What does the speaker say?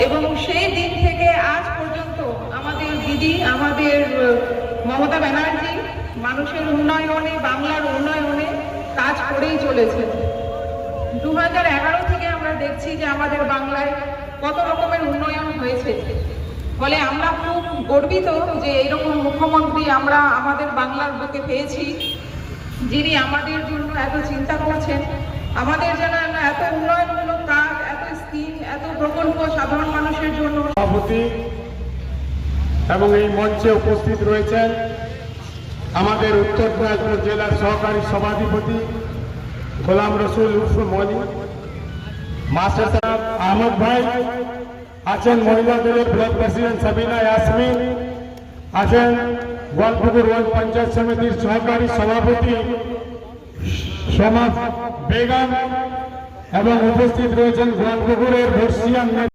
এবং সেই দিন থেকে আজ পর্যন্ত আমাদের দিদি, আমাদের মমতা ব্যানার্জি মানুষের উন্নয়নে, বাংলার উন্নয়নে কাজ করেই চলেছেন। 2011 থেকে আমরা দেখছি যে আমাদের বাংলায় কত রকমের উন্নয়ন হয়েছে। ফলে আমরা খুব গর্বিত যে এরকম মুখ্যমন্ত্রী আমরা আমাদের বাংলার বুকে পেয়েছি, যিনি আমাদের জন্য এত চিন্তা করছেন, আমাদের জন্য এত উন্নয়নমূলক কাজ, এত স্কিম, এত প্রকল্প সাধারণ মানুষের জন্য। সভাপতি এবং এই মঞ্চে উপস্থিত রয়েছেন আমাদের উত্তর দিনাজপুর জেলার সহকারী সভাধিপতি গোলাম রসুল উর্ফ মনি, মাস্টার সাহেব আহমদ ভাই আছেন, মহিলা দলের ব্লক প্রেসিডেন্ট সাবিনা ইয়াসমিন আছেন, গোয়ালপুকুর ওয়ার্ড পঞ্চায়েত সমিতির সহকারী সভাপতি সোমা বেগম এবং উপস্থিত রয়েছেন গোয়ালপুকুরের ভর্সিয়ান